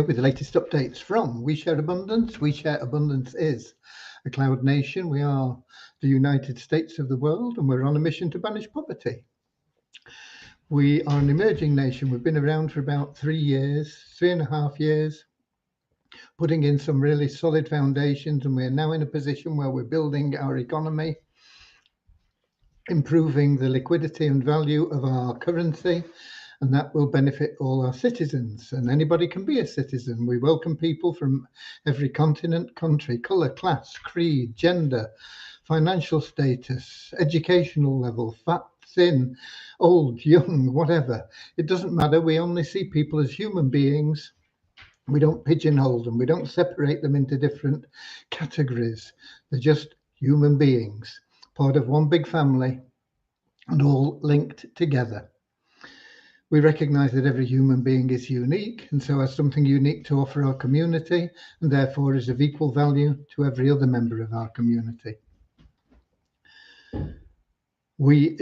with the latest updates from We Share Abundance. We Share Abundance is a cloud nation. We are the United States of the world, and we're on a mission to banish poverty. We are an emerging nation. We've been around for about 3 years, 3.5 years, putting in some really solid foundations, and we're now in a position where we're building our economy, improving the liquidity and value of our currency, and that will benefit all our citizens. And anybody can be a citizen. We welcome people from every continent, country, colour, class, creed, gender, financial status, educational level, fat, thin, old, young, whatever. It doesn't matter. We only see people as human beings. We don't pigeonhole them. We don't separate them into different categories. They're just human beings, part of one big family and all linked together. We recognise that every human being is unique and so has something unique to offer our community, and therefore is of equal value to every other member of our community. We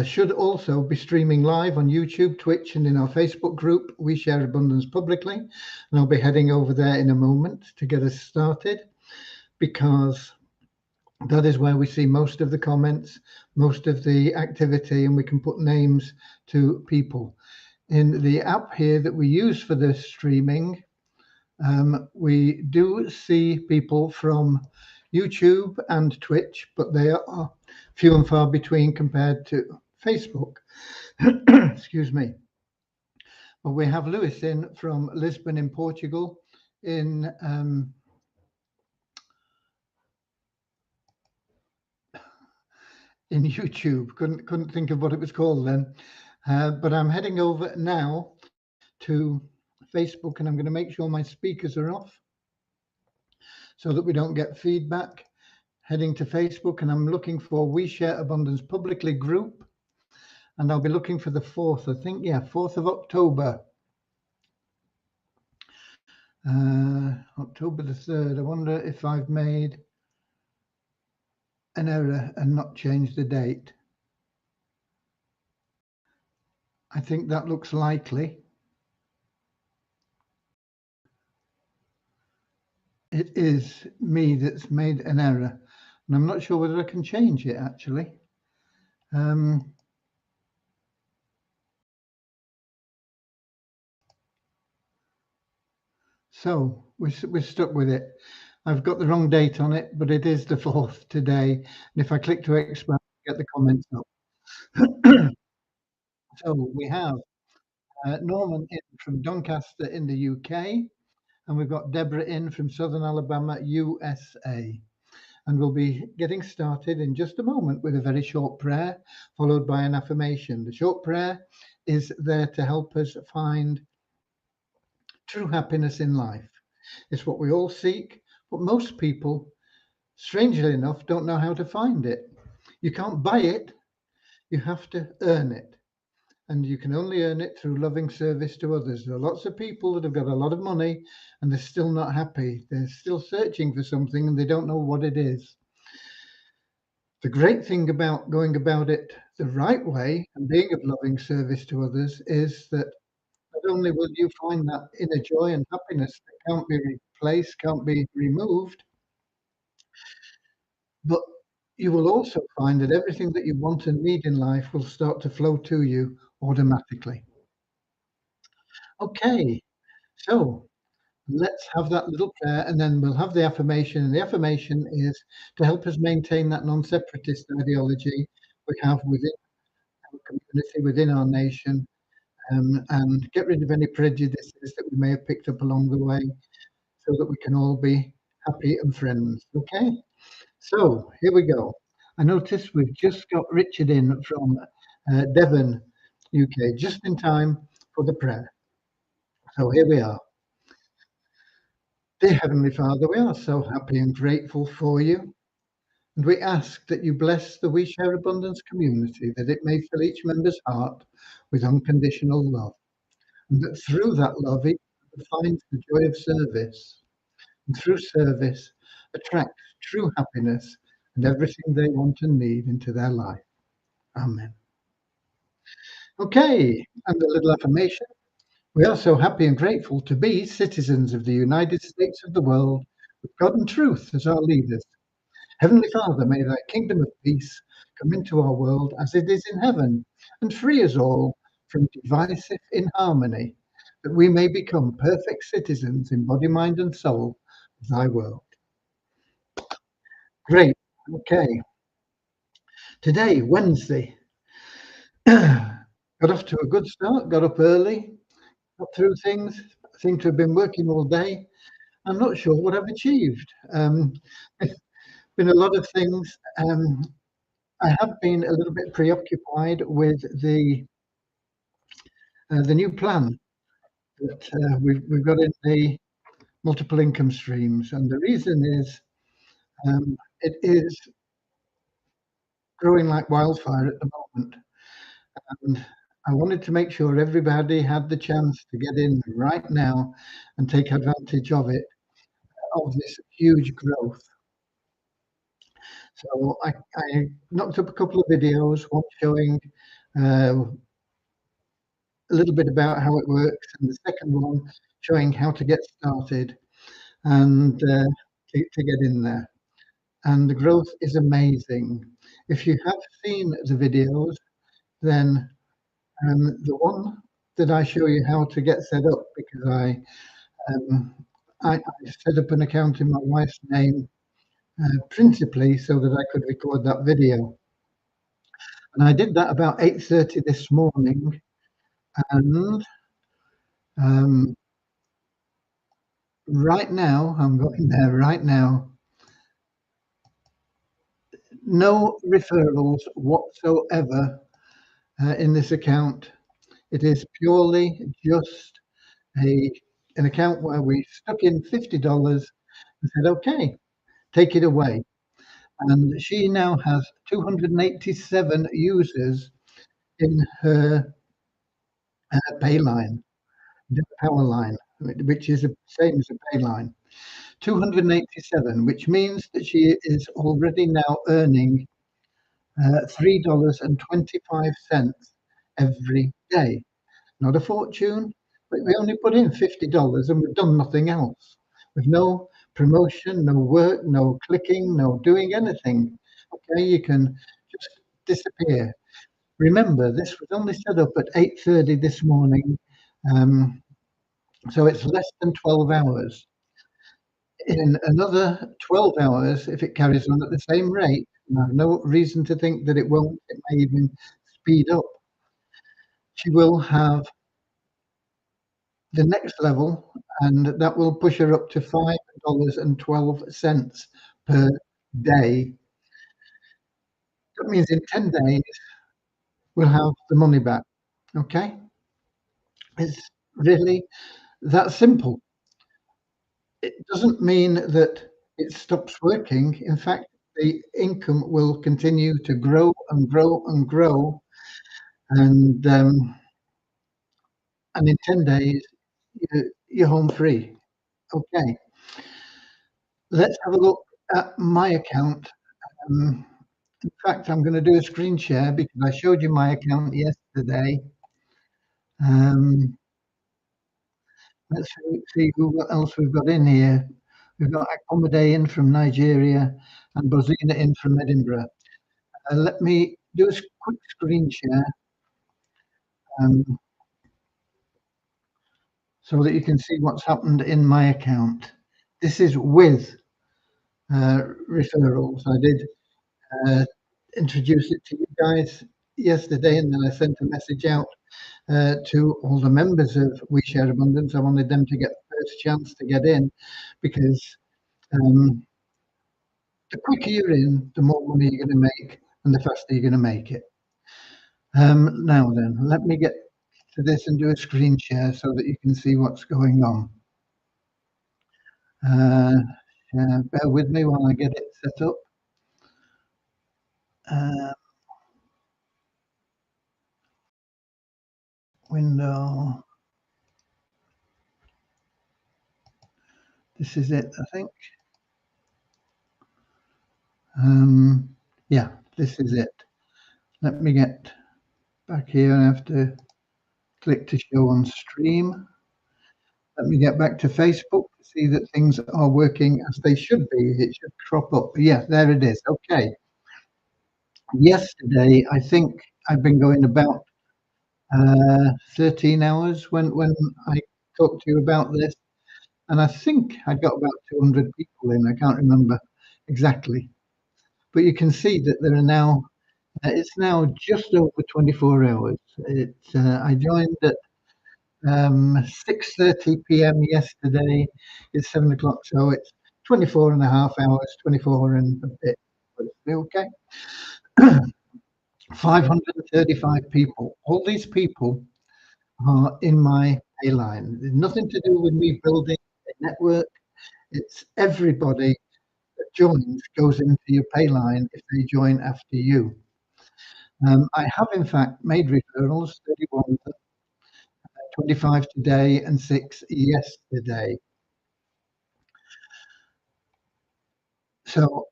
should also be streaming live on YouTube, Twitch, and in our Facebook group, We Share Abundance Publicly. And I'll be heading over there in a moment to get us started, because that is where we see most of the comments, most of the activity, and we can put names to people. In the app here that we use for the streaming, we do see people from YouTube and Twitch, but they are few and far between compared to Facebook. Excuse me. But we have Lewis in from Lisbon in Portugal in YouTube. Couldn't think of what it was called then. But I'm heading over now to Facebook, and I'm going to make sure my speakers are off so that we don't get feedback. Heading to Facebook, and I'm looking for We Share Abundance Publicly group, and I'll be looking for the 4th, I think, 4th of October. October the 3rd. I wonder if I've made an error and not changed the date. I think that looks likely. It is me that's made an error, and I'm not sure whether I can change it actually. So we're stuck with it. I've got the wrong date on it, but it is the 4th today. And if I click to expand, get the comments up. So we have Norman in from Doncaster in the UK, and we've got Deborah in from Southern Alabama, USA. And we'll be getting started in just a moment with a very short prayer, followed by an affirmation. The short prayer is there to help us find true happiness in life. It's what we all seek, but most people, strangely enough, don't know how to find it. You can't buy it, you have to earn it. And you can only earn it through loving service to others. There are lots of people that have got a lot of money and they're still not happy. They're still searching for something and they don't know what it is. The great thing about going about it the right way and being of loving service to others is that not only will you find that inner joy and happiness that can't be replaced, can't be removed, but you will also find that everything that you want and need in life will start to flow to you automatically. Okay, so let's have that little prayer and then we'll have the affirmation. And the affirmation is to help us maintain that non-separatist ideology we have within our community, within our nation, and get rid of any prejudices that we may have picked up along the way so that we can all be happy and friends. Okay, so here we go. I notice we've just got Richard in from Devon, UK, just in time for the prayer. So here we are. Dear Heavenly Father, we are so happy and grateful for you. And we ask that you bless the We Share Abundance community, that it may fill each member's heart with unconditional love. And that through that love, each member finds the joy of service. And through service, attracts true happiness and everything they want and need into their life. Amen. Okay, and a little affirmation. We are so happy and grateful to be citizens of the United States of the world, with God and truth as our leaders. Heavenly Father, may thy kingdom of peace come into our world as it is in heaven, and free us all from divisive inharmony, that we may become perfect citizens in body, mind, and soul of thy world. Great. Okay. Today, Wednesday, got off to a good start, got up early, got through things, seem to have been working all day. I'm not sure what I've achieved. Been a lot of things. I have been a little bit preoccupied with the new plan that we've got in the multiple income streams, and the reason is it is growing like wildfire at the moment, and I wanted to make sure everybody had the chance to get in right now and take advantage of it, of this huge growth. So I knocked up a couple of videos, one showing a little bit about how it works, and the second one showing how to get started and to get in there. And the growth is amazing. If you have seen the videos, then the one that I show you how to get set up, because um, I set up an account in my wife's name principally so that I could record that video. And I did that about 8:30 this morning, and um, right now, I'm going there right now. No referrals whatsoever in this account. It is purely just a an account where we stuck in $50 and said, "Okay, take it away." And she now has 287 users in her pay line, the power line, which is the same as a pay line. 287, which means that she is already now earning $3.25 every day. Not a fortune, but we only put in $50 and we've done nothing else. With no promotion, no work, no clicking, no doing anything. Okay, you can just disappear. Remember, this was only set up at 8:30 this morning, um, so it's less than 12 hours. In another 12 hours, if it carries on at the same rate, and I've no reason to think that it won't, it may even speed up, she will have the next level, and that will push her up to $5.12 per day. That means in 10 days, we'll have the money back. Okay? It's really that simple. It doesn't mean that it stops working. In fact, the income will continue to grow and grow and grow. And in 10 days, you're home free. Okay. Let's have a look at my account. Um, In fact, I'm going to do a screen share because I showed you my account yesterday. Um, let's see who else we've got in here. We've got Accommodate in from Nigeria and Bozina in from Edinburgh. Let me do a quick screen share um, so that you can see what's happened in my account. This is with referrals. I did uh, introduce it to you guys yesterday, and then I sent a message out to all the members of We Share Abundance. I wanted them to get the first chance to get in because um, the quicker you're in, the more money you're going to make and the faster you're going to make it. Now then, let me get to this and do a screen share so that you can see what's going on. Bear with me while I get it set up. Window. This is it, I think. Yeah, this is it. Let me get back here. I have to click to show on stream. Let me get back to Facebook to see that things are working as they should be. It should crop up. Yeah, there it is. Okay. Yesterday, I think I've been going about 13 hours when I talked to you about this, and I think I got about 200 people in. I can't remember exactly, but you can see that there are now. It's now just over 24 hours. I joined at 6:30 p.m. yesterday. It's 7 o'clock, so it's 24 and a half hours, 24 and a bit. But it's okay. 535 people. All these people are in my pay line. There's nothing to do with me building a network. It's everybody that joins goes into your pay line if they join after you. I have in fact made referrals, 31, 25 today and 6 yesterday. So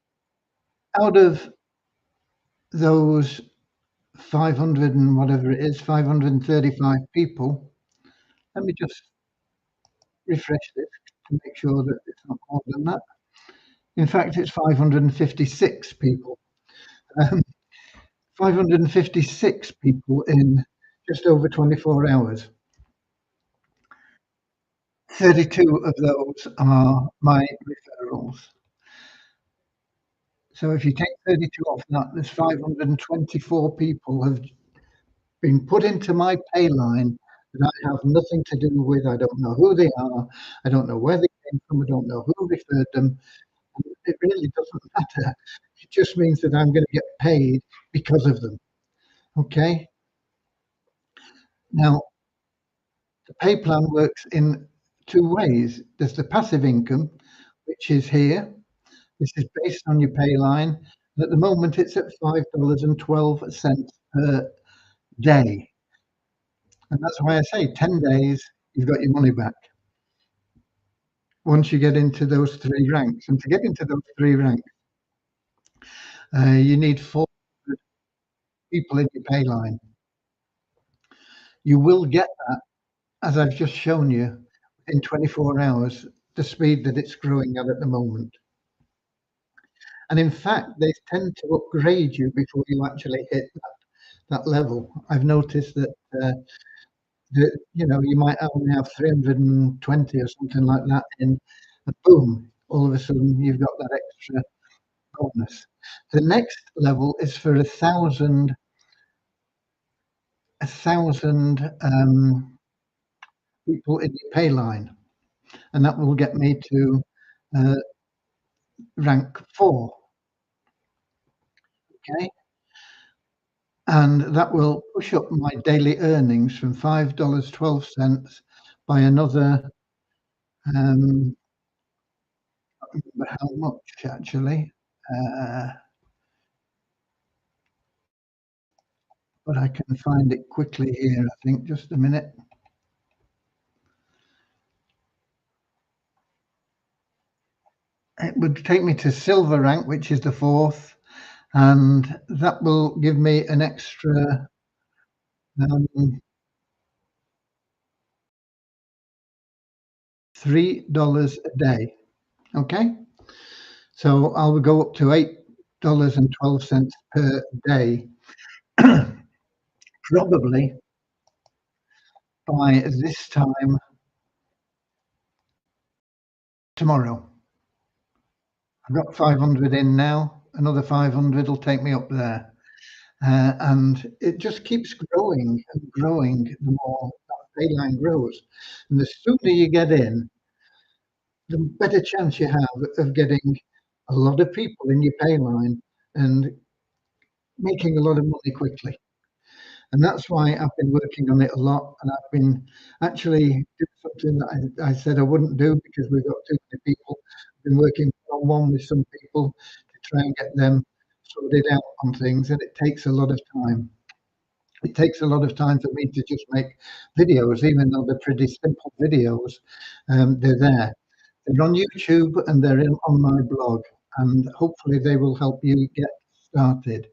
out of those 500 and whatever it is, 535 people, let me just refresh this to make sure that it's not more than that. In fact, it's 556 people. Um, 556 people in just over 24 hours. 32 of those are my referrals. So if you take 32 off that, there's 524 people have been put into my pay line that I have nothing to do with. I don't know who they are. I don't know where they came from. I don't know who referred them. It really doesn't matter. It just means that I'm going to get paid because of them. Okay. Now, the pay plan works in two ways. There's the passive income, which is here. This is based on your pay line. And at the moment, it's at $5.12 per day. And that's why I say 10 days, you've got your money back once you get into those three ranks. And to get into those three ranks, you need 400 people in your pay line. You will get that, as I've just shown you, in 24 hours, the speed that it's growing at the moment. And in fact, they tend to upgrade you before you actually hit that level. I've noticed that you might only have 320 or something like that in, and boom, all of a sudden you've got that extra bonus. The next level is for 1,000 people in your pay line, and that will get me to uh, rank 4. Okay, and that will push up my daily earnings from $5.12 by another. I can't remember how much actually, uh, but I can find it quickly here. I think just a minute. It would take me to silver rank, which is the 4th, and that will give me an extra $3 a day. Okay, so I'll go up to $8.12 per day, probably by this time tomorrow. I've got 500 in now. Another 500 will take me up there. And it just keeps growing and growing the more that pay line grows. And the sooner you get in, the better chance you have of getting a lot of people in your pay line and making a lot of money quickly. And that's why I've been working on it a lot. And I've been actually doing something that I said I wouldn't do because we've got too many people. I've been working one-on-one with some people to try and get them sorted out on things, and it takes a lot of time. It takes a lot of time for me to just make videos, even though they're pretty simple videos. They're there. They're on YouTube and they're on my blog, and hopefully they will help you get started.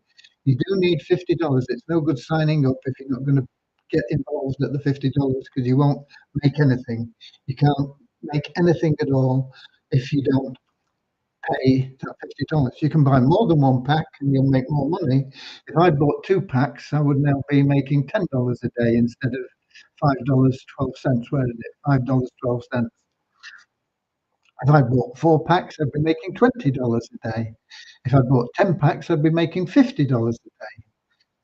You do need $50. It's no good signing up if you're not going to get involved at the $50 because you won't make anything. You can't make anything at all if you don't pay that $50. You can buy more than 1 pack and you'll make more money. If I bought 2 packs, I would now be making $10 a day instead of $5.12. Where is it? $5.12. If I bought 4 packs, I'd be making $20 a day. If I bought 10 packs, I'd be making $50 a day.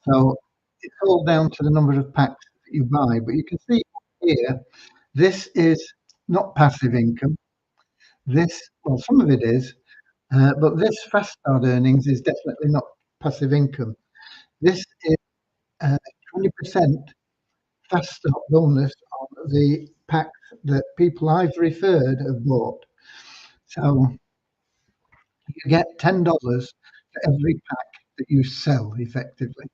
So it's all down to the number of packs that you buy. But you can see here, this is not passive income. This, well, some of it is, but this fast start earnings is definitely not passive income. This is 20% fast start bonus on the packs that people I've referred have bought. So you get $10 for every pack that you sell effectively.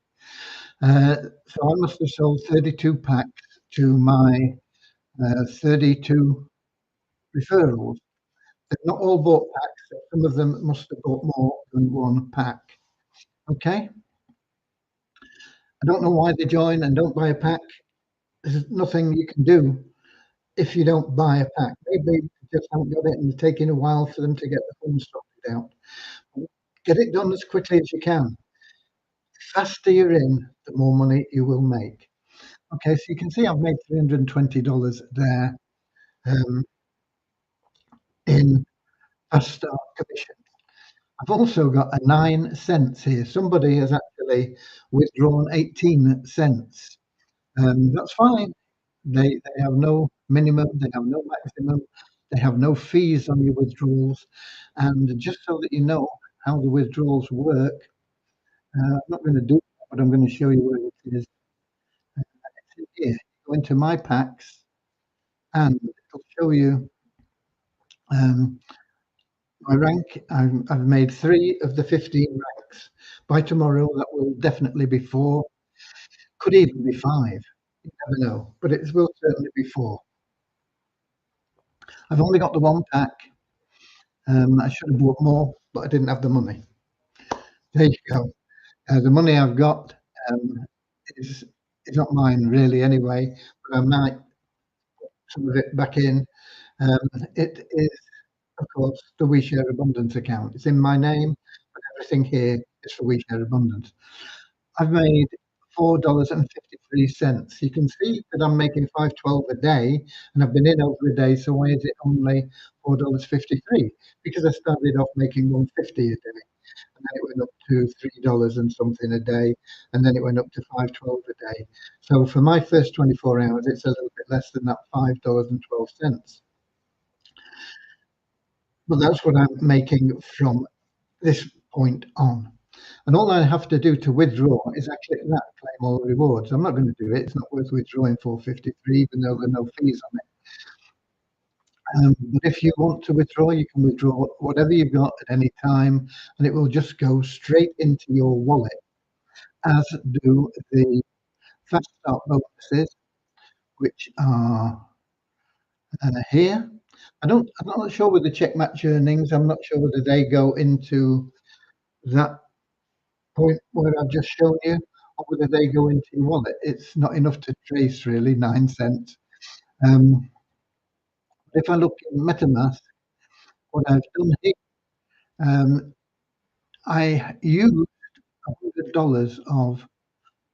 So I must have sold 32 packs to my 32 referrals. They've not all bought packs. So some of them must have bought more than 1 pack. Okay. I don't know why they join and don't buy a pack. There's nothing you can do if you don't buy a pack. Maybe they just haven't got it and it's taking a while for them to get the funds sorted out. Get it done as quickly as you can. The faster you're in, the more money you will make. Okay, so you can see I've made $320 there in fast start commission. I've also got a 9 cents here. Somebody has actually withdrawn 18 cents. That's fine. They have no minimum, they have no maximum, they have no fees on your withdrawals. And just so that you know how the withdrawals work, I'm not going to do that, but I'm going to show you where it is. It's in here. Go into my packs and it'll show you um, my rank. I've made 3 of the 15 ranks. By tomorrow, that will definitely be 4. Could even be 5. You never know, but it will certainly be 4. I've only got the 1 pack. I should have bought more, but I didn't have the money. There you go. The money I've got um, is not mine really anyway, but I might put some of it back in. It is, of course, the We Share Abundance account. It's in my name, but everything here is for We Share Abundance. I've made $4.53. You can see that I'm making $5.12 a day, and I've been in over a day. So why is it only $4.53? Because I started off making $1.50 a day, and then it went up to $3 and something a day, and then it went up to $5.12 a day. So for my first 24 hours, it's a little bit less than that $5.12. But that's what I'm making from this point on. And all I have to do to withdraw is actually that, claim all rewards. I'm not going to do it. It's not worth withdrawing 453, even though there are no fees on it. But if you want to withdraw, you can withdraw whatever you've got at any time, and it will just go straight into your wallet, as do the fast start bonuses, which are here. I'm not sure with the check match earnings. I'm not sure whether they go into that point where I've just shown you, or whether they go into your wallet. It's not enough to trace really, 9 cents. If I look in MetaMask, what I've done here, I used $100 of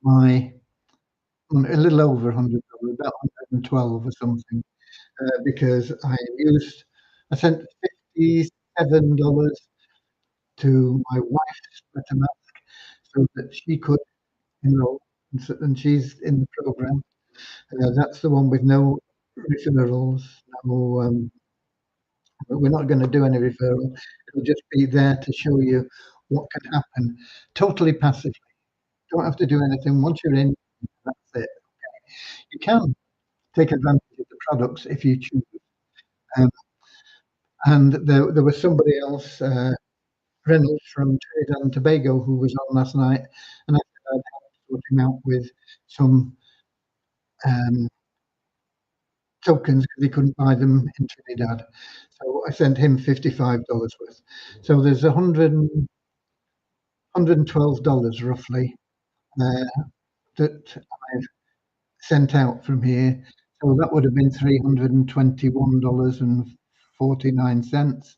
my, a little over $100, about 112 or something, because I sent $57 to my wife's MetaMask so that she could enroll, and she's in the program. That's the one with no referrals, no. But we're not going to do any referral. It'll just be there to show you what can happen totally passively. Don't have to do anything. Once you're in, that's it. You can take advantage of the products if you choose. Um, and there was somebody else, Reynolds from Trinidad and Tobago, who was on last night, and I said I'd help sort him out with some um, tokens because he couldn't buy them in Trinidad. So I sent him $55 worth. So there's $112 roughly that I've sent out from here. So that would have been $321.49.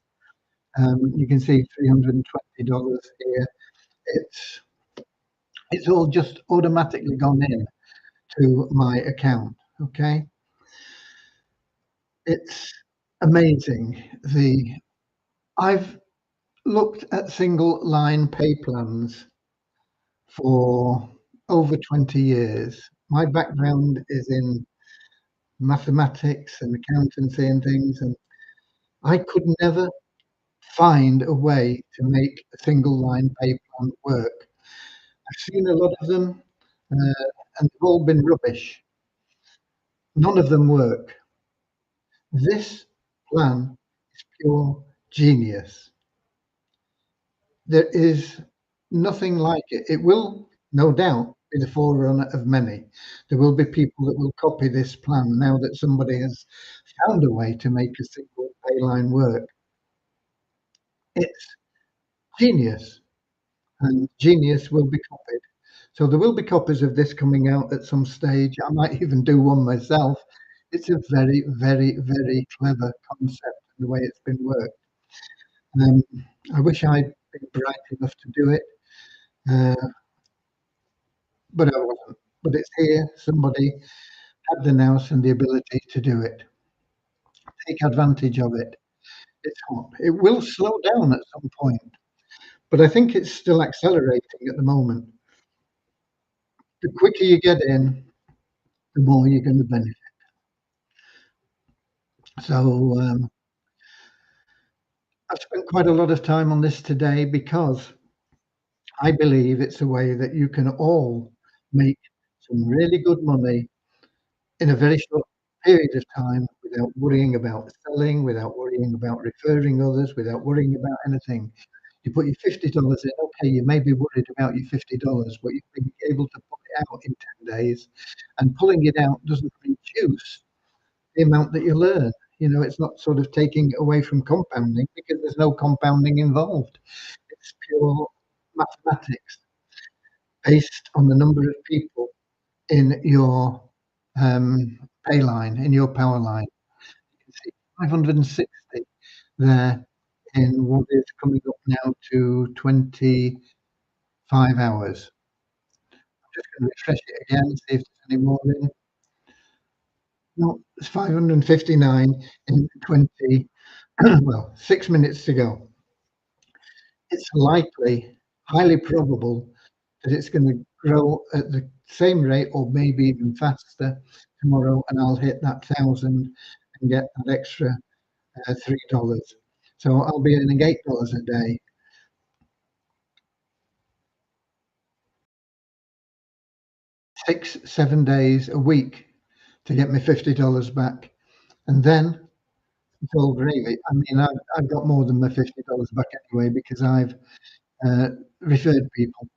You can see $320 here. It's it's all just automatically gone in to my account. Okay, it's amazing. The I've looked at single line pay plans for over 20 years. My background is in mathematics and accountancy and things, and I could never find a way to make a single line pay plan work. I've seen a lot of them, and they've all been rubbish. None of them work. This plan is pure genius. There is nothing like it. It will, no doubt, be the forerunner of many. There will be people that will copy this plan now that somebody has found a way to make a single pay line work. It's genius, and genius will be copied. So there will be copies of this coming out at some stage. I might even do one myself. It's a very, very, very clever concept and the way it's been worked. Um, I wish I'd been bright enough to do it, uh, but I wasn't. But it's here. Somebody had the nous and the ability to do it. Take advantage of it. It's hot. It will slow down at some point, but I think it's still accelerating at the moment. The quicker you get in, the more you're going to benefit. So I've spent quite a lot of time on this today because I believe it's a way that you can all make some really good money in a very short period of time without worrying about selling, without worrying about referring others, without worrying about anything. You put your $50 in, okay, you may be worried about your $50, but you've been able to pull it out in 10 days, and pulling it out doesn't reduce the amount that you learn. You know, it's not sort of taking it away from compounding because there's no compounding involved. It's pure mathematics based on the number of people in your pay line, in your power line. You can see 560 there in what is coming up now to 25 hours. I'm just going to refresh it again, see if there's any more in. No, it's 559 in 20, well, 6 minutes to go. It's likely, highly probable, that it's going to grow at the same rate or maybe even faster tomorrow, and I'll hit that 1,000 and get that extra $3. So I'll be earning $8 a day. 6, 7 days a week to get me $50 back, and then it's all gravy. I mean, I've got more than my $50 back anyway because I've referred people.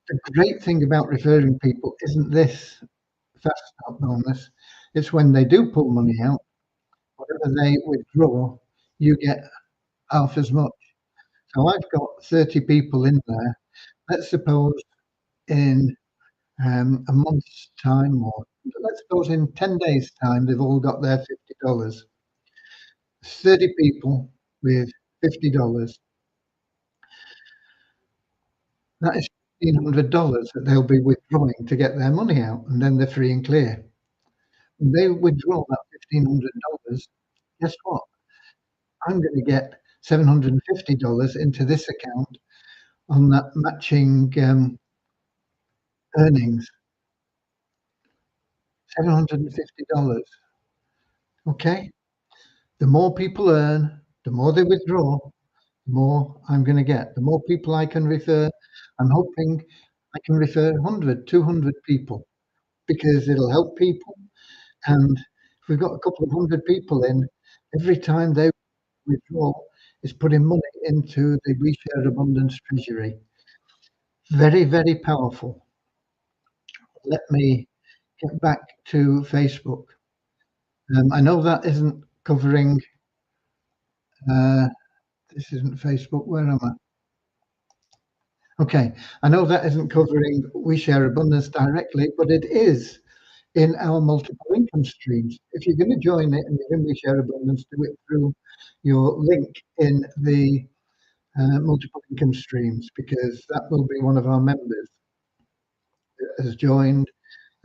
The great thing about referring people isn't this fast start bonus. It's when they do pull money out, whatever they withdraw, you get half as much. So I've got 30 people in there. Let's suppose in a month's time, or let's suppose in 10 days' time, they've all got their $50. 30 people with $50. That is $1,500 that they'll be withdrawing to get their money out, and then they're free and clear. When they withdraw that $1,500, guess what? I'm going to get $750 into this account on that matching earnings. $750. Okay. The more people earn, the more they withdraw, the more I'm going to get. The more people I can refer, I'm hoping I can refer 100, 200 people because it'll help people. And if we've got a couple of hundred people in, every time they withdraw, is putting money into the We Share Abundance treasury. Very, very powerful. Let me get back to Facebook. I know that isn't covering, uh, this isn't Facebook. Where am I? Okay, I know that isn't covering We Share Abundance directly, but it is in our multiple income streams. If you're going to join it and you're going to be share abundance, do it through your link in the multiple income streams, because that will be one of our members that has joined,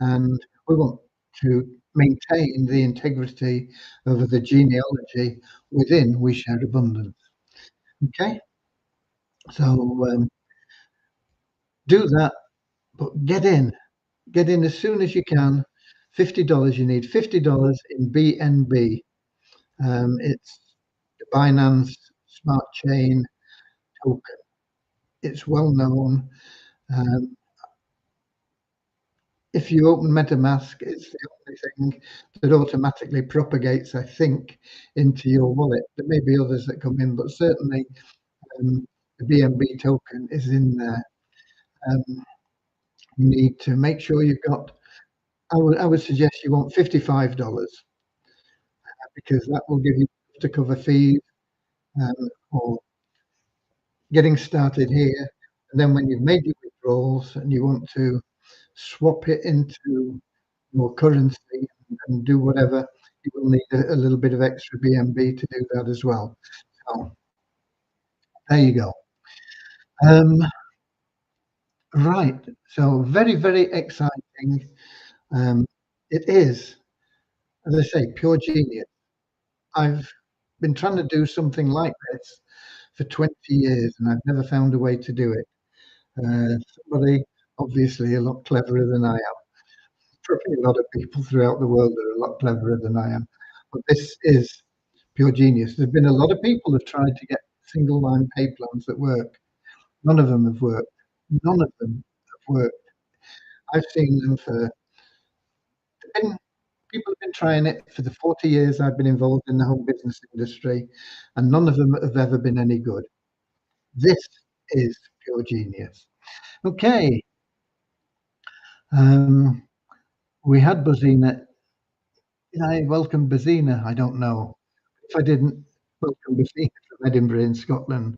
and we want to maintain the integrity of the genealogy within We Share Abundance. Okay, so do that, but get in as soon as you can. $50. You need $50 in BNB. It's the Binance Smart Chain token. It's well known. Um, if you open MetaMask, it's the only thing that automatically propagates, I think, into your wallet. There may be others that come in, but certainly the BNB token is in there. Um, you need to make sure you've got. I would suggest you want $55 because that will give you to cover fees for getting started here. And then when you've made your withdrawals and you want to swap it into your currency and do whatever, you will need a little bit of extra BNB to do that as well. So there you go. Um, right. So very, very exciting. Um, it is, as I say, pure genius. I've been trying to do something like this for 20 years and I've never found a way to do it. Somebody obviously a lot cleverer than I am. Probably a lot of people throughout the world are a lot cleverer than I am. But this is pure genius. There've been a lot of people who've tried to get single line pay plans that work. None of them have worked. None of them have worked. I've seen them for been, people have been trying it for the 40 years I've been involved in the home business industry, and none of them have ever been any good. This is pure genius. Okay, um, we had Buzina. Did I welcome Buzina? I don't know. If I didn't, welcome Buzina from Edinburgh in Scotland.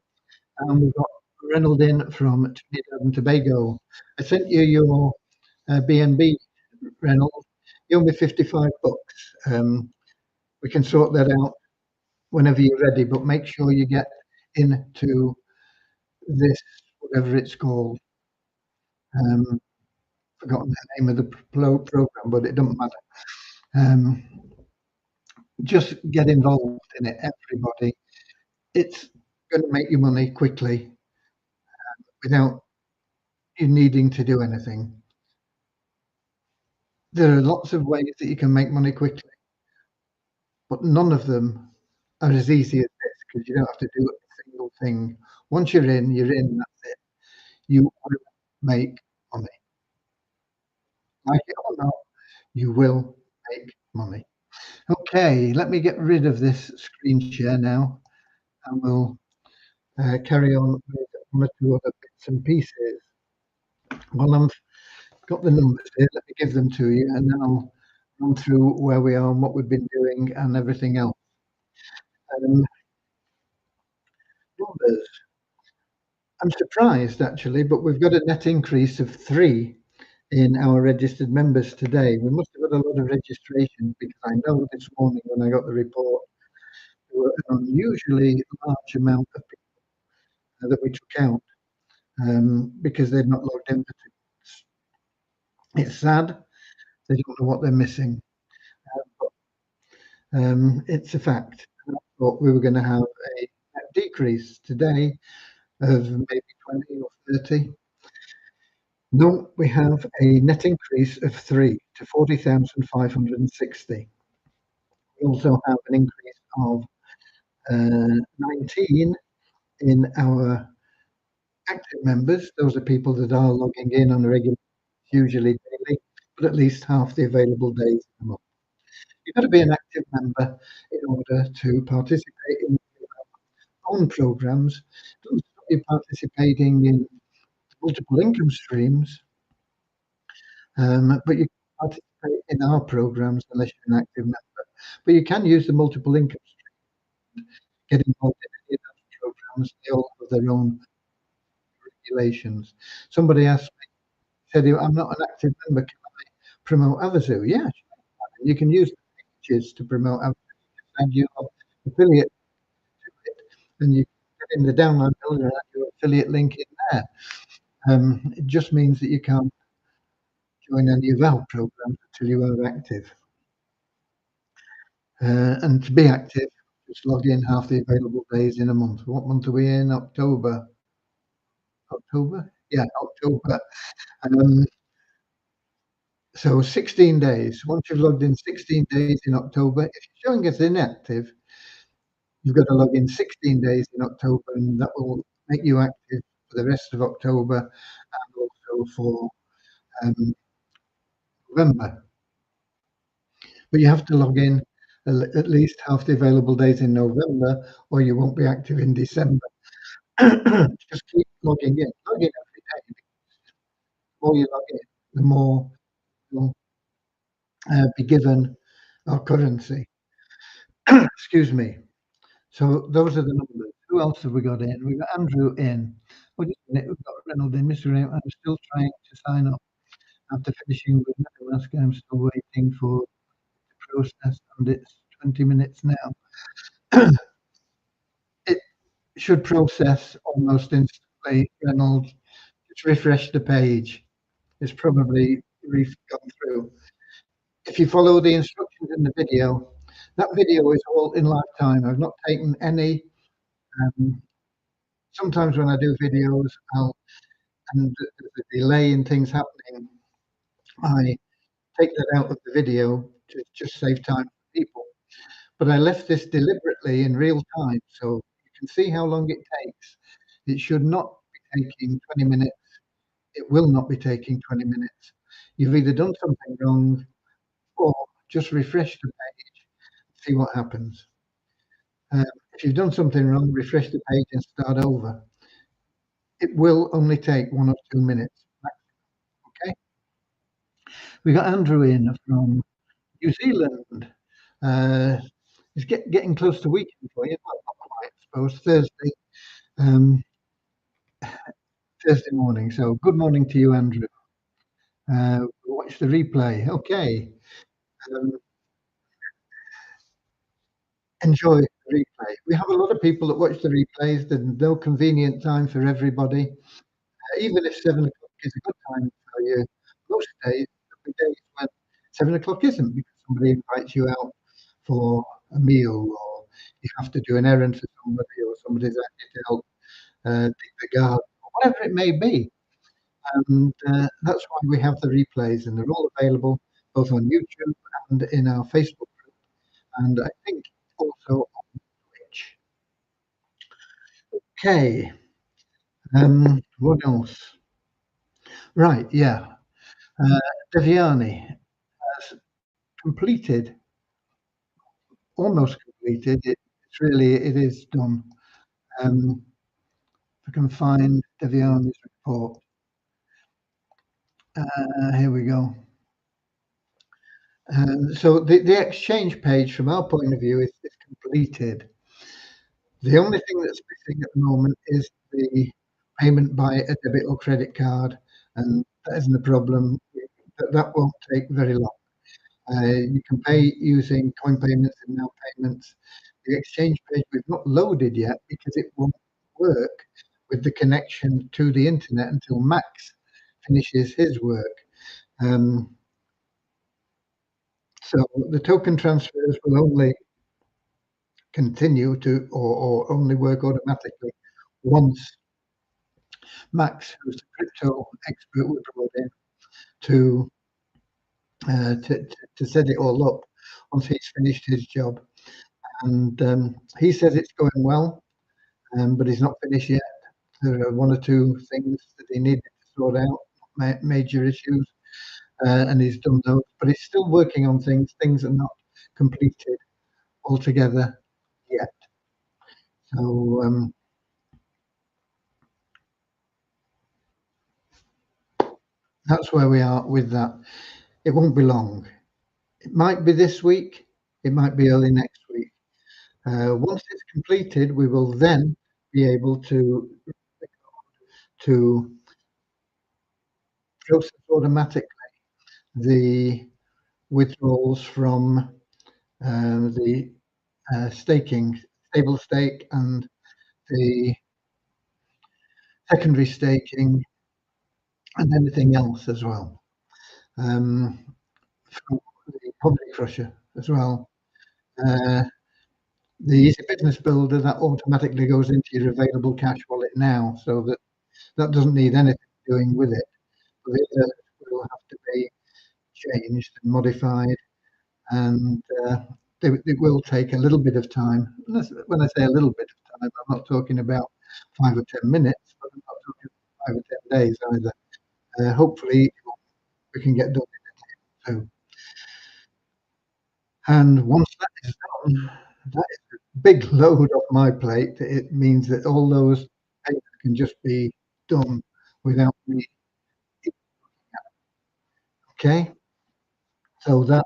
And we've got Reynold in from Trinidad and Tobago. I sent you your BNB, Reynold. You owe me 55 bucks. We can sort that out whenever you're ready, but make sure you get into this, whatever it's called. Um, Forgotten the name of the program, but it doesn't matter. Um, just get involved in it, everybody. It's going to make you money quickly without you needing to do anything. There are lots of ways that you can make money quickly, but none of them are as easy as this because you don't have to do a single thing. Once you're in, that's it. You will make money. Like it or not, you will make money. Okay, let me get rid of this screen share now and we'll carry on with one or two other bits and pieces. Well, I've got the numbers here, let me give them to you and then I'll run through where we are and what we've been doing and everything else. Numbers. I'm surprised actually, but we've got a net increase of 3 in our registered members today. We must have had a lot of registration because I know this morning when I got the report, there were an unusually large amount of people that we took out because they'd not logged in for 2 months. It's sad. They don't know what they're missing. It's a fact. I thought we were going to have a net decrease today of maybe 20 or 30. No, we have a net increase of 3 to 40,560. We also have an increase of 19 in our active members. Those are people that are logging in on a regular, usually daily, but at least half the available days a month. You've got to be an active member in order to participate in your own programs. Don't stop you participating in multiple income streams. But you can participate in our programs unless you're an active member. But you can use the multiple income stream, get involved in any of those programs. They all have their own regulations. Somebody asked me, said, I'm not an active member, can I promote Avazu. Yeah, you can use the pages to promote Avazu and your affiliate to it, and you get in the download builder and add your affiliate link in there. It just means that you can't join any of our programs until you are active. And to be active, just log in half the available days in a month. What month are we in? October. October? Yeah, October. Um, so 16 days. Once you've logged in 16 days in October, if you're showing as inactive, you've got to log in 16 days in October, and that will make you active for the rest of October and also for um, November. But you have to log in at least half the available days in November, or you won't be active in December. Just keep logging in. Log in every day. The more you log in, the more you'll be given our currency. Excuse me. So those are the numbers. Who else have we got in? We've got Andrew in. Oh, just a minute. We've got Reynolds in. Mr. Ray, I'm still trying to sign up after finishing with MetaMask. I'm still waiting for the process, and it's 20 minutes now. It should process almost instantly. Reynolds, just refresh the page. It's probably gone through. If you follow the instructions in the video, that video is all in lifetime. I've not taken any. Um, Sometimes when I do videos, and there's a delay in things happening, I take that out of the video to just save time for people. But I left this deliberately in real time, so you can see how long it takes. It should not be taking 20 minutes. It will not be taking 20 minutes. You've either done something wrong or just refresh the page, see what happens. If you've done something wrong, refresh the page and start over. It will only take 1 or 2 minutes. Okay. We got Andrew in from New Zealand. Uh, it's getting close to weekend for you. Well, not quite, I suppose. Um, Thursday morning. So good morning to you, Andrew. Watch the replay. Okay. Um, Enjoy the replay. We have a lot of people that watch the replays. There's no convenient time for everybody. Even if 7 o'clock is a good time for you, most days there'll be days when 7 o'clock isn't because somebody invites you out for a meal, or you have to do an errand for somebody, or somebody's asked you to help dig the garden, or whatever it may be. And that's why we have the replays, and they're all available both on YouTube and in our Facebook group, and I think also on Twitch. Okay. What else? Right, yeah. Uh, Deviani has completed, almost completed. It is done. If I can find Deviani's report. Here we go. So the exchange page, from our point of view, is completed. The only thing that's missing at the moment is the payment by a debit or credit card, and that isn't a problem. That won't take very long. You can pay using coin payments and now payments. The exchange page we've not loaded yet because it won't work with the connection to the internet until Max finishes his work. Um, so the token transfers will only continue to, or only work automatically once Max, who's the crypto expert we brought in to, to set it all up, once he's finished his job. And he says it's going well, but he's not finished yet. There are one or two things that he needed to sort out, major issues, and he's done those. But he's still working on things. Things are not completed altogether yet. So that's where we are with that. It won't be long. It might be this week. It might be early next week. Once it's completed, we will then be able to process automatically the withdrawals from the staking, stable stake, and the secondary staking, and anything else as well. Um, from the public crusher as well. Uh, the Easy Business Builder, that automatically goes into your available cash wallet now, so that that doesn't need anything doing with it. But the others will have to be changed and modified, and it will take a little bit of time. When I say a little bit of time, I'm not talking about 5 or 10 minutes, but I'm not talking 5 or 10 days either. Hopefully, we can get done in a day or two. And once that is done, that is a big load off my plate. It means that all those payments can just be done without me. Okay, so that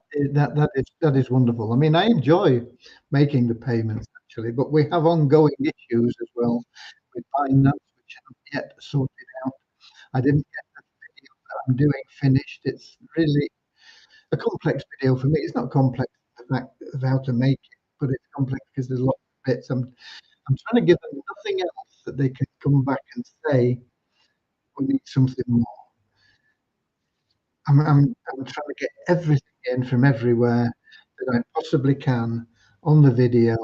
is wonderful. I mean, I enjoy making the payments actually, but we have ongoing issues as well with finance, which haven't yet sorted out. I didn't get the video that I'm doing finished. It's really a complex video for me. It's not complex the fact of how to make it, but it's complex because there's lots of bits. I'm trying to give them nothing else that they can come back and say we need something more. I'm trying to get everything in from everywhere that I possibly can on the video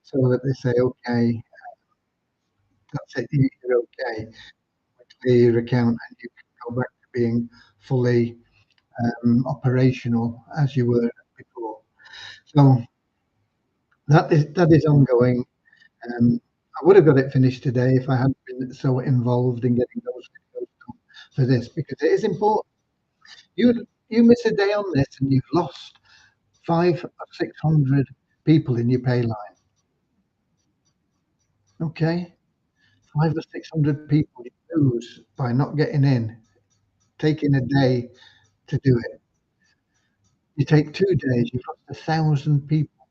so that they say, okay, that's it, you're okay. Clear your account and you can go back to being fully operational as you were before. So that is ongoing. I would have got it finished today if I hadn't been so involved in getting those videos done for this because it is important. You miss a day on this and you've lost 500 or 600 people in your pay line. Okay, 500 or 600 people you lose by not getting in, taking a day to do it. You take 2 days, you've lost 1,000 people,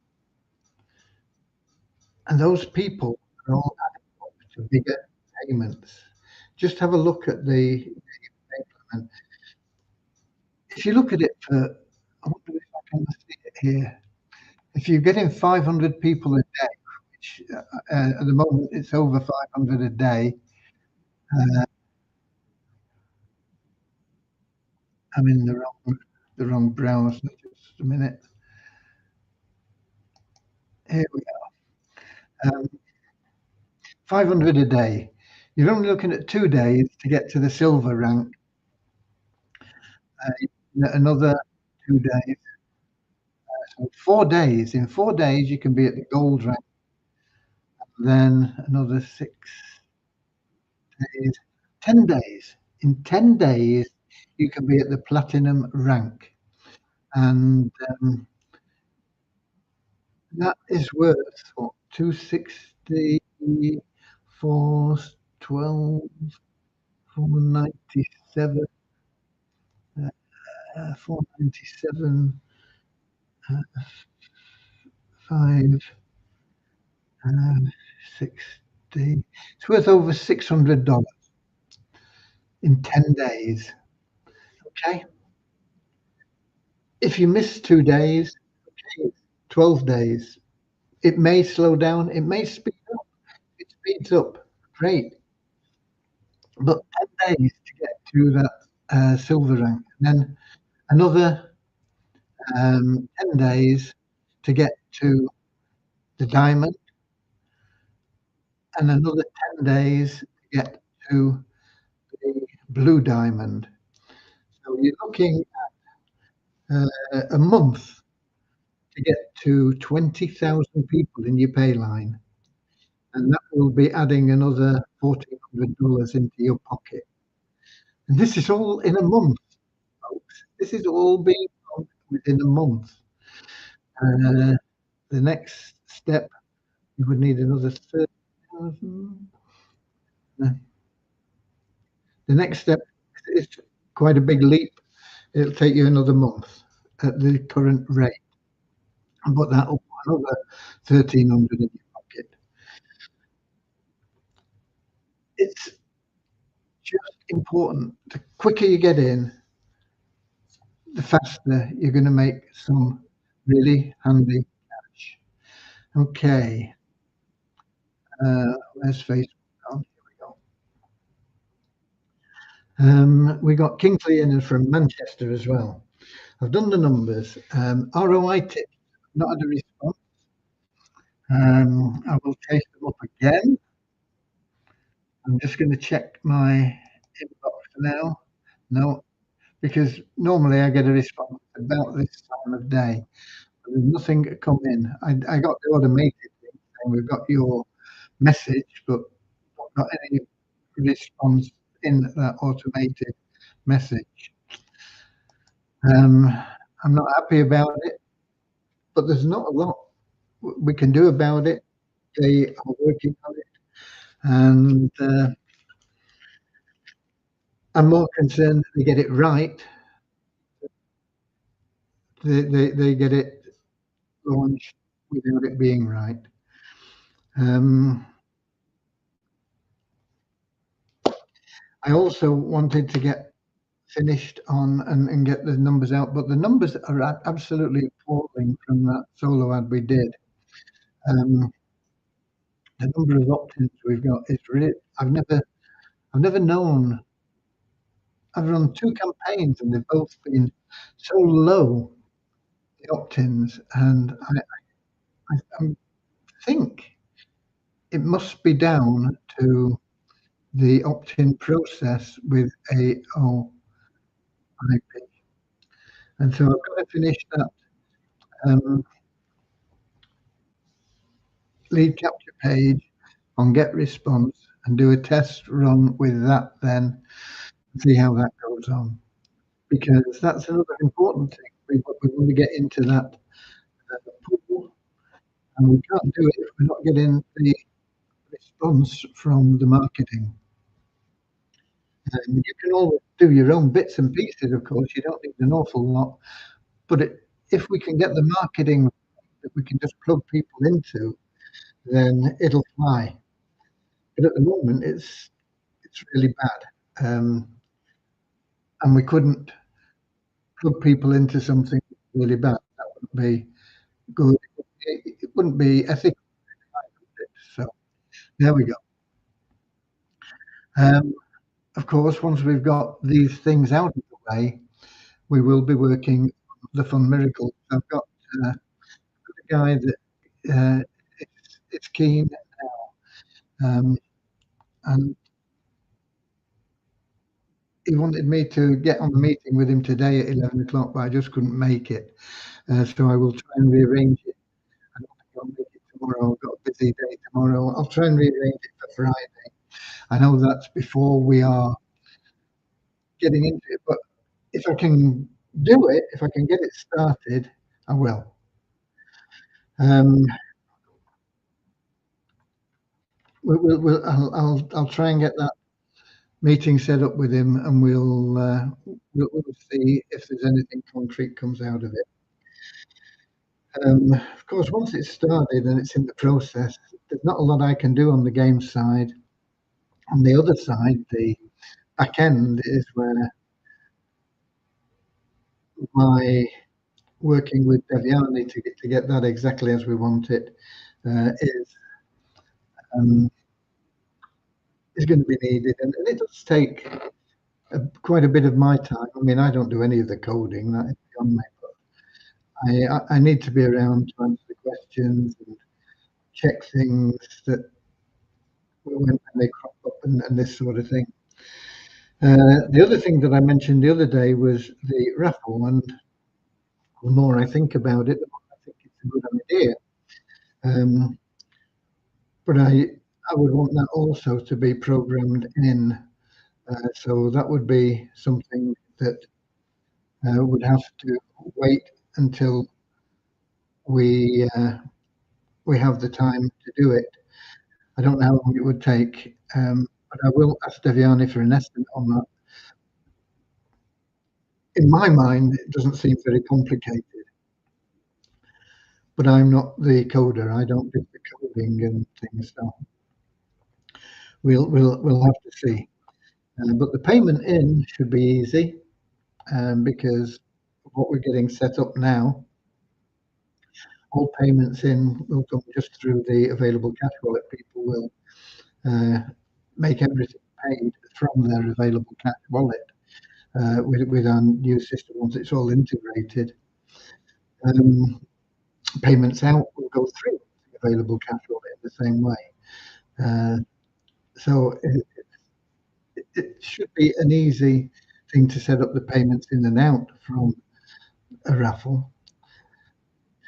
and those people are all adding up to bigger payments. Just have a look at the payment. If you look at it for, I wonder if I can see it here. If you're getting 500 people a day, which at the moment it's over 500 a day, uh, I'm in the wrong browser. Just a minute. Here we are. 500 a day. You're only looking at 2 days to get to the silver rank. Another 2 days. So 4 days. In 4 days, you can be at the gold rank. Then another 6 days. 10 days. In 10 days, you can be at the platinum rank, and that is worth what 260, 4, 12, 497, 497, uh, 5, uh, 60. It's worth over $600 in 10 days. Okay. If you miss 2 days, okay, 12 days. It may slow down, it may speed up. It speeds up, great. But 10 days to get to that silver rank, and then another 10 days to get to the diamond, and another 10 days to get to the blue diamond. So you're looking a month to get to 20,000 people in your pay line, and that will be adding another $1,400 into your pocket. And this is all in a month, folks. This is all being done within a month. Uh, the next step, you would need another 30,000. The next step is quite a big leap. It'll take you another month at the current rate, but that'll put another 1,300 in your pocket. It's just important. The quicker you get in, the faster you're gonna make some really handy cash. Okay, where's Facebook? Oh, here we go. We got Kingsley in from Manchester as well. I've done the numbers. ROI tips, not had a response. I will chase them up again. I'm just going to check my inbox now. No, because normally I get a response about this time of day. But there's nothing come in. I got the automated thing saying we've got your message, but not any response in that automated message. Um, I'm not happy about it, but there's not a lot we can do about it. They are working on it, and I'm more concerned that they get it right. They get it launched without it being right. Um, I also wanted to get finished on and get the numbers out, but the numbers are absolutely appalling from that solo ad we did. Um, the number of opt-ins we've got is really, I've never known. I've run two campaigns and they've both been so low, the opt-ins, and I think it must be down to the opt-in process with AOIP. And so I've got to finish that um, lead capture page on get response and do a test run with that then and see how that goes on. Because that's another important thing. We want to get into that pool, and we can't do it if we're not getting the response from the marketing. You can always do your own bits and pieces, of course. You don't need an awful lot, but if we can get the marketing that we can just plug people into, then it'll fly. But at the moment, it's really bad, and we couldn't plug people into something really bad. That wouldn't be good. It wouldn't be ethical. So there we go. Um, of course, once we've got these things out of the way, we will be working on the Fun Miracle. I've got a guy that it's keen now, and he wanted me to get on the meeting with him today at 11 o'clock, but I just couldn't make it. So I will try and rearrange it. I don't think I'll make it tomorrow. I've got a busy day tomorrow. I'll try and rearrange it for Friday. I know that's before we are getting into it, but if I can do it, if I can get it started, I will. Um, I'll try and get that meeting set up with him, and we'll see if there's anything concrete comes out of it. Of course, once it's started and it's in the process, there's not a lot I can do on the game side. On the other side, the back end is where my working with Devyani to get that exactly as we want it is is going to be needed, and it does take quite a bit of my time. I mean, I don't do any of the coding; that is beyond me. But I need to be around to answer the questions and check things that when they crop up and this sort of thing. The other thing that I mentioned the other day was the raffle, and the more I think about it, the more I think it's a good idea. Um, but I would want that also to be programmed in, so that would be something that would have to wait until we we have the time to do it. I don't know how long it would take, but I will ask Deviani for an estimate on that. In my mind, it doesn't seem very complicated, but I'm not the coder. I don't do the coding and things, so we'll have to see. But the payment in should be easy because what we're getting set up now, all payments in will come just through the available cash wallet. People will uh, make everything paid from their available cash wallet. With our new system, once it's all integrated, um, payments out will go through the available cash wallet in the same way. Uh, so it should be an easy thing to set up the payments in and out from a raffle.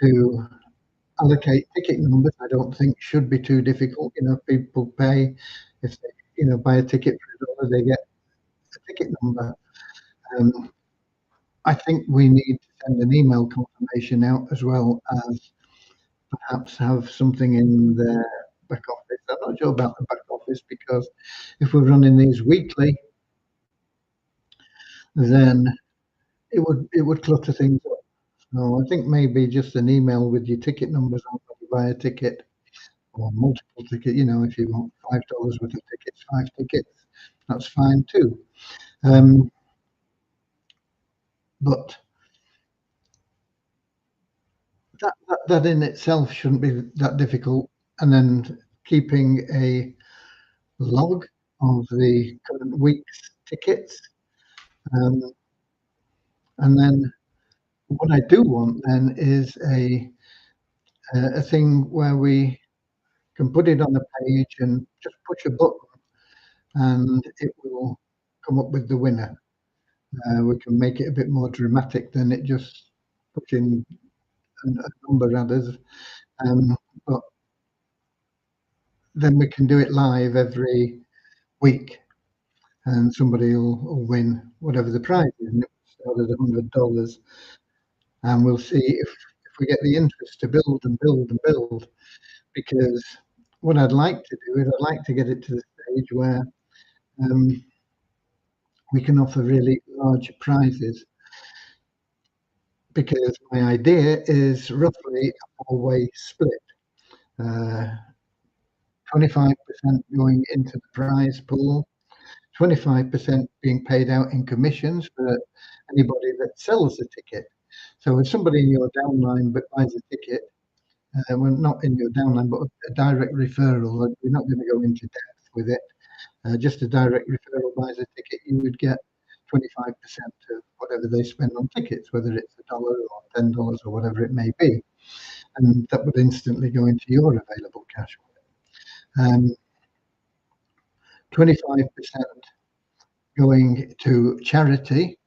To allocate ticket numbers, I don't think should be too difficult. People pay if they, buy a ticket for $1, they get a ticket number. Um, I think we need to send an email confirmation out as well as perhaps have something in the back office. I'm not sure about the back office because if we're running these weekly, then it would clutter things up. So I think maybe just an email with your ticket numbers on when you buy a ticket or multiple ticket. If you want $5 worth of tickets, 5 tickets, that's fine too. Um, but that in itself shouldn't be that difficult. And then keeping a log of the current week's tickets. Um, and then what I do want then is a thing where we can put it on the page and just push a button and it will come up with the winner. We can make it a bit more dramatic than it just pushing a number at us. Um, but then we can do it live every week and somebody will win whatever the prize is. And it will start at $100 and we'll see if we get the interest to build and build and build. Because what I'd like to do is I'd like to get it to the stage where um, we can offer really large prizes. Because my idea is roughly a four-way split. Uh, 25% going into the prize pool, 25% being paid out in commissions for anybody that sells the ticket. So if somebody in your downline but buys a ticket, well, not in your downline, but a direct referral, we're not going to go into depth with it. Just a direct referral buys a ticket, you would get 25% of whatever they spend on tickets, whether it's $1 or $10 or whatever it may be. And that would instantly go into your available cash wallet. 25% going to charity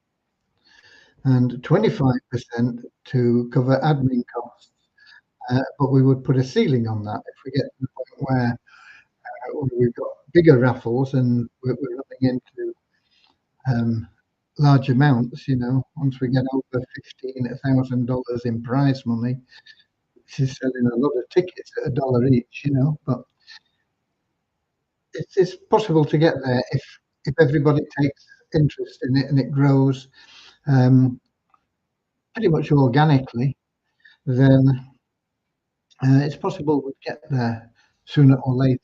and 25% to cover admin costs. But we would put a ceiling on that if we get to the point where we've got bigger raffles and we're running into large amounts. Once we get over $15,000 in prize money, which is selling a lot of tickets at $1 each. But it's possible to get there if everybody takes interest in it and it grows pretty much organically. Then it's possible we'd get there sooner or later.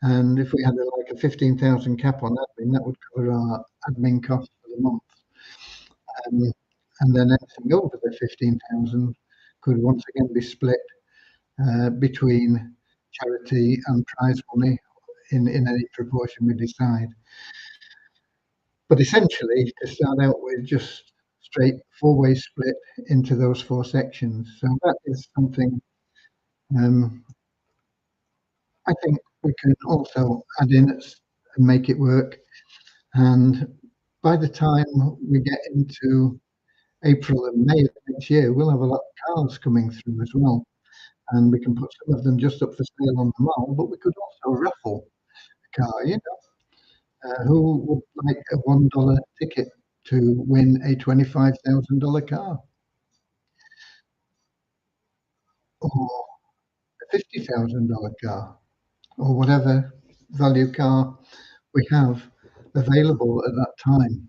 And if we had like a 15,000 cap on admin, that would cover our admin costs for the month. Um, and then anything over the 15,000 could once again be split between charity and prize money in any proportion we decide. But essentially, to start out with, just straight four-way split into those four sections. So that is something I think we can also add in and make it work. And by the time we get into April and May of next year, we'll have a lot of cars coming through as well. And we can put some of them just up for sale on the mall, but we could also raffle a car. Who would like a $1 ticket to win a $25,000 car or a $50,000 car or whatever value car we have available at that time?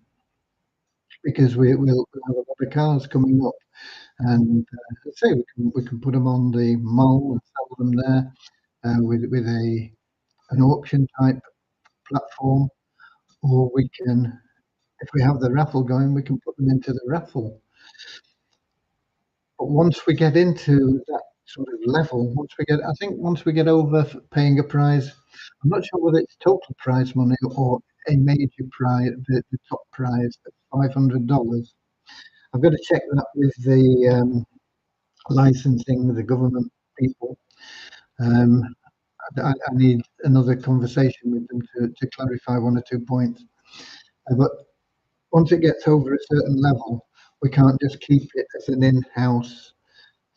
Because we'll have a lot of cars coming up, and let's say we can put them on the mall and sell them there with an auction type platform, or we can, if we have the raffle going, we can put them into the raffle. But once we get into that sort of level, I think once we get over paying a prize, I'm not sure whether it's total prize money or a major prize, the top prize of $500. I've got to check that with the licensing, with the government people. Um, I need another conversation with them to clarify one or 2 points. But once it gets over a certain level, we can't just keep it as an in-house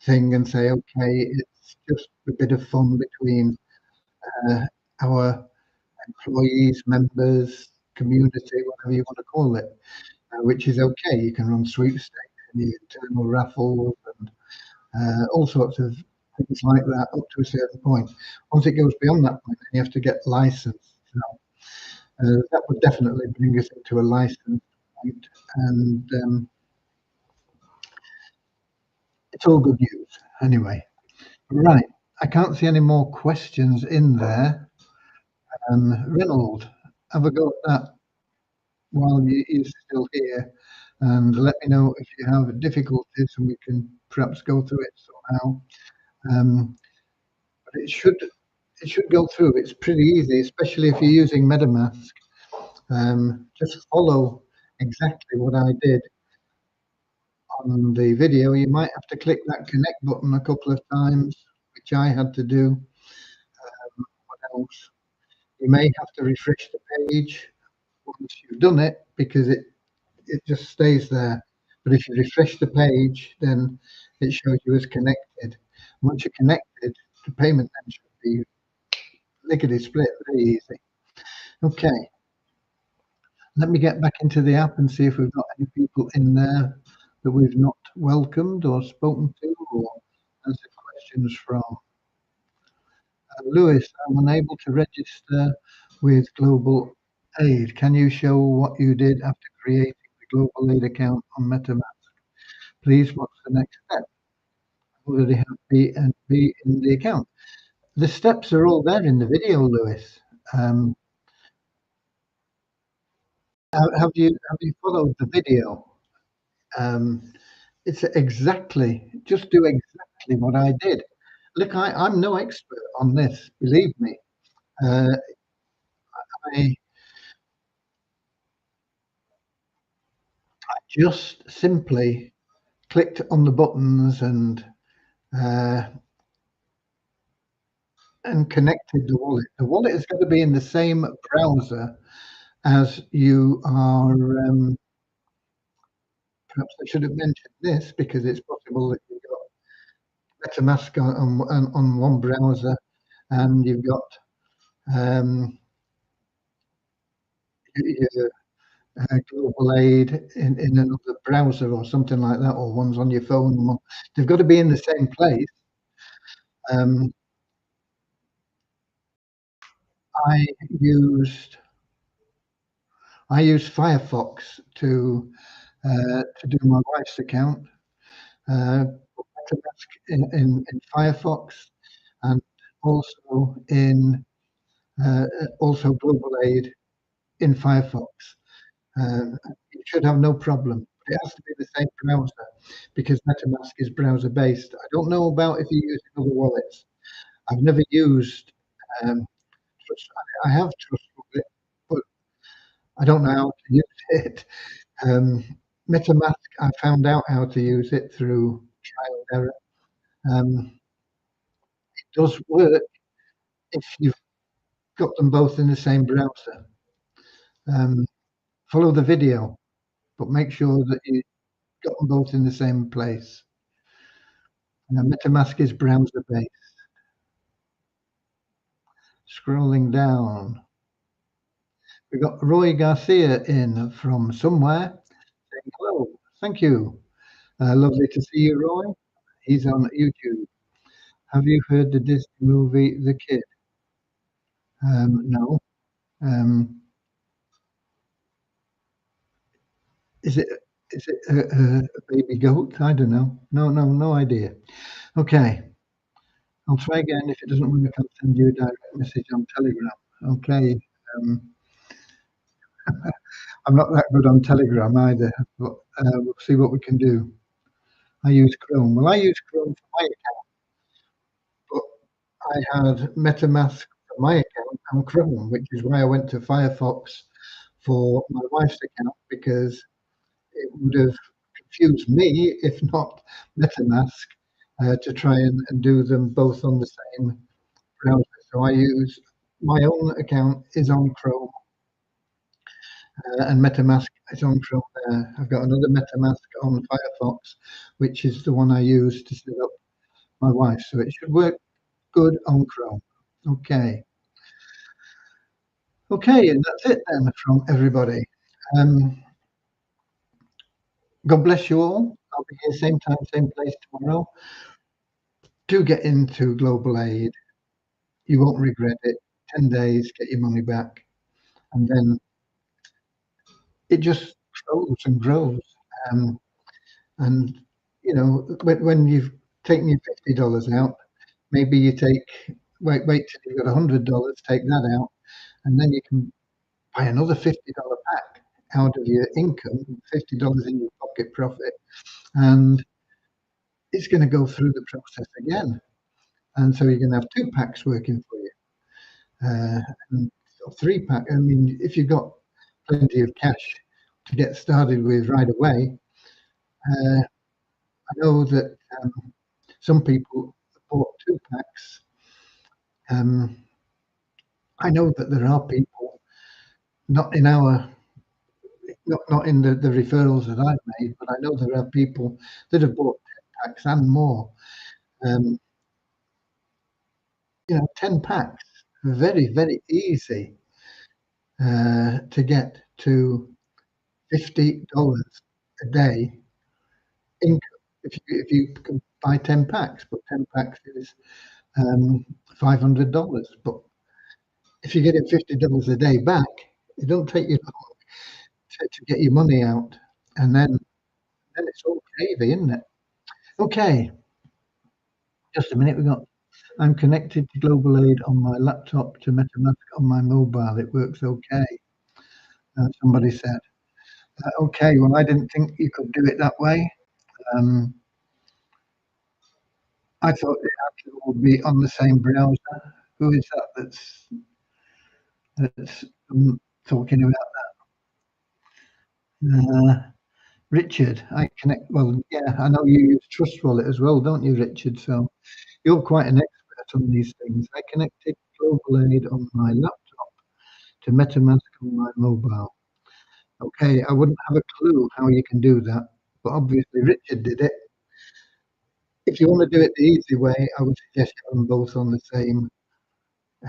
thing and say, okay, it's just a bit of fun between uh, our employees, members, community, whatever you want to call it, which is okay. You can run sweepstakes and the internal raffles and all sorts of things like that up to a certain point. Once it goes beyond that point, then you have to get licensed. So, that would definitely bring us into a license point, and it's all good news anyway. Right, I can't see any more questions in there. Reynold, have a go at that while you're still here, and let me know if you have difficulties, and we can perhaps go through it somehow. Um, but it should go through. It's pretty easy, especially if you're using MetaMask. Just follow exactly what I did on the video. You might have to click that connect button a couple of times, which I had to do. What else? You may have to refresh the page once you've done it because it just stays there. But if you refresh the page, then it shows you as connected. Once you're connected, the payment then should be lickety split, very easy. Okay, let me get back into the app and see if we've got any people in there that we've not welcomed or spoken to or answered questions from. Lewis, I'm unable to register with Global Aid. Can you show what you did after creating the Global Aid account on MetaMask? Please, what's the next step? Already have BNB in the account. The steps are all there in the video, Lewis. Um, have you followed the video? Um, it's exactly, just do exactly what I did. Look, I'm no expert on this, believe me. Uh, I just simply clicked on the buttons uh, and connected the wallet. The wallet is going to be in the same browser as you are. Perhaps I should have mentioned this because it's possible that you've got MetaMask on one browser and you've got your Global Aid in another browser or something like that, or one's on your phone. They've got to be in the same place. Um, I used I used Firefox to do my wife's account. MetaMask in Firefox, and also in also Global Aid in Firefox. You should have no problem. It has to be the same browser because MetaMask is browser based. I don't know about if you're using other wallets. I've never used um, Trust. I have Trust Wallet, but I don't know how to use it. Um, MetaMask, I found out how to use it through trial and error. It does work if you've got them both in the same browser. Um, Follow the video, but make sure that you got them both in the same place. MetaMask is browser based. Scrolling down, we've got Roy Garcia in from somewhere saying hello. Thank you. Lovely to see you, Roy. He's on YouTube. Have you heard the Disney movie The Kid? No. Um, is it a baby goat? I don't know. No idea. Okay, I'll try again. If it doesn't work, I'll send you a direct message on Telegram. Okay. Um, I'm not that good on Telegram either, but we'll see what we can do. I use Chrome. Well, I use Chrome for my account, but I had MetaMask for my account and Chrome, which is why I went to Firefox for my wife's account because it would have confused me, if not MetaMask, to try and do them both on the same browser. So I use my own account is on Chrome, and MetaMask is on Chrome there. I've got another MetaMask on Firefox, which is the one I use to set up my wife. So it should work good on Chrome. Okay. Okay, and that's it then from everybody. Um, God bless you all. I'll be here same time, same place tomorrow. Do get into global aid. You won't regret it. 10 days, get your money back. And then it just grows and grows. Um, and, when you've taken your $50 out, maybe you wait till you've got $100, take that out, and then you can buy another $50 pack out of your income, $50 in your pocket profit, and it's going to go through the process again. And so you're going to have two packs working for you, uh, and three pack. I mean, if you've got plenty of cash to get started with right away, I know that some people bought two packs. Um, I know that there are people not in our not in the referrals that I've made, but I know there are people that have bought 10 packs and more. Um, 10 packs, very, very easy to get to $50 a day income if you can buy 10 packs, but 10 packs is $500. But if you're getting $50 a day back, it don't take you long to get your money out, and then it's all gravy, isn't it? Okay, just a minute. I'm connected to Global Aid on my laptop to MetaMask on my mobile. It works okay. Somebody said. Okay, well, I didn't think you could do it that way. Um, I thought it actually would be on the same browser. Who is that that's talking about that? Richard, I connect. Well, yeah, I know you use Trust Wallet as well, don't you, Richard? So you're quite an expert on these things. I connected Global Aid on my laptop to MetaMask on my mobile. Okay, I wouldn't have a clue how you can do that, but obviously Richard did it. If you want to do it the easy way, I would suggest you have them both on the same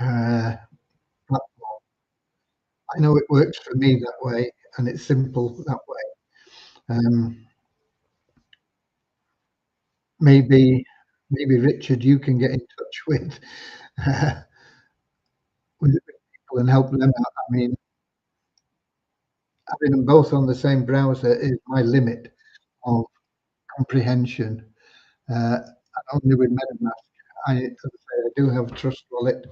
uh, platform. I know it works for me that way, and it's simple that way. Maybe, maybe Richard, you can get in touch uh, with people and help them out. I mean, having them both on the same browser is my limit of comprehension. Only with MetaMask, as I say, I do have Trust Wallet,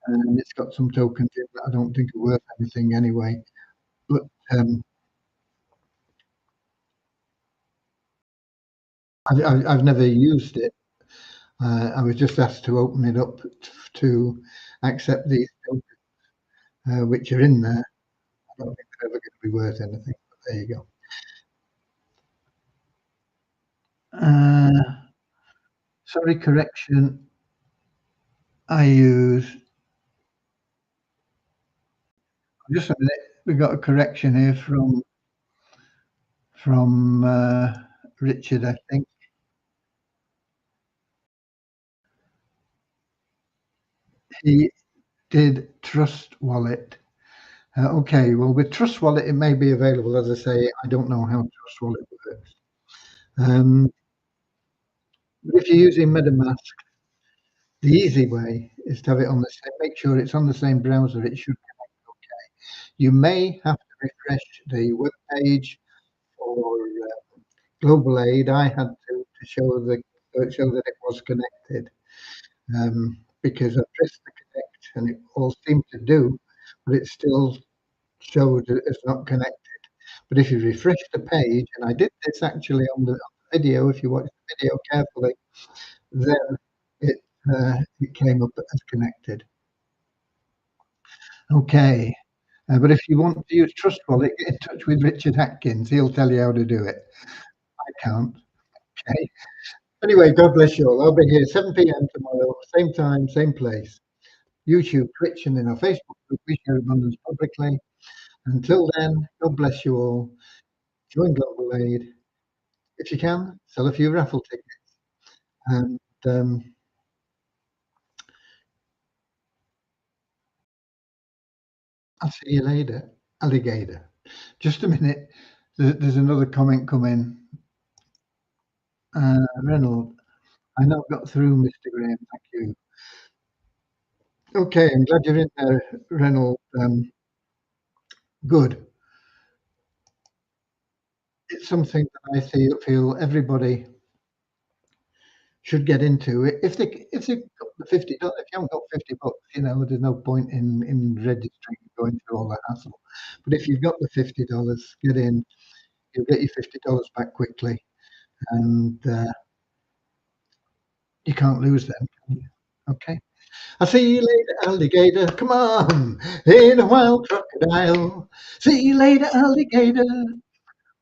and it's got some tokens in that I don't think are worth anything anyway. But I've never used it. I was just asked to open it up to accept these tokens, which are in there. I don't think they're ever going to be worth anything. But there you go. Sorry, correction. I use just a minute. We got a correction here from Richard, I think. He did Trust Wallet. Okay, well, with Trust Wallet, it may be available. As I say, I don't know how Trust Wallet works. But if you're using MetaMask, the easy way is to have it on the same. Make sure it's on the same browser. It should connect okay. You may have to refresh the web page for Global Aid. I had to show that it was connected. Because I pressed the connect and it all seemed to do, but it still showed that it's not connected. But if you refresh the page, and I did this actually on the video, if you watch the video carefully, then it it came up as connected. Okay. But if you want to use Trust Wallet, get in touch with Richard Atkins. He'll tell you how to do it. I can't. Okay. Anyway, God bless you all. I'll be here 7 p.m. tomorrow, same time, same place. YouTube, Twitch, and in our Facebook group, We Share Abundance Publicly. Until then, God bless you all. Join Global Aid. If you can, sell a few raffle tickets. And I'll see you later, alligator. Just a minute. There's another comment coming. Reynold, I now got through, Mr. Graham. Thank you. Okay, I'm glad you're in there, Reynold. Good. It's something that I feel everybody should get into. If they've got the $50, if you haven't got $50, there's no point in registering and going through all the hassle. But if you've got the $50, get in. You'll get your $50 back quickly, and you can't lose them, can you? Okay. I'll see you later, alligator. Come on, in a wild crocodile. See you later, alligator.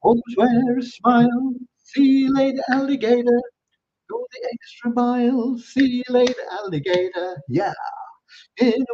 Always wear a smile. See you later, alligator. Go the extra mile. See you later, alligator. Yeah, in a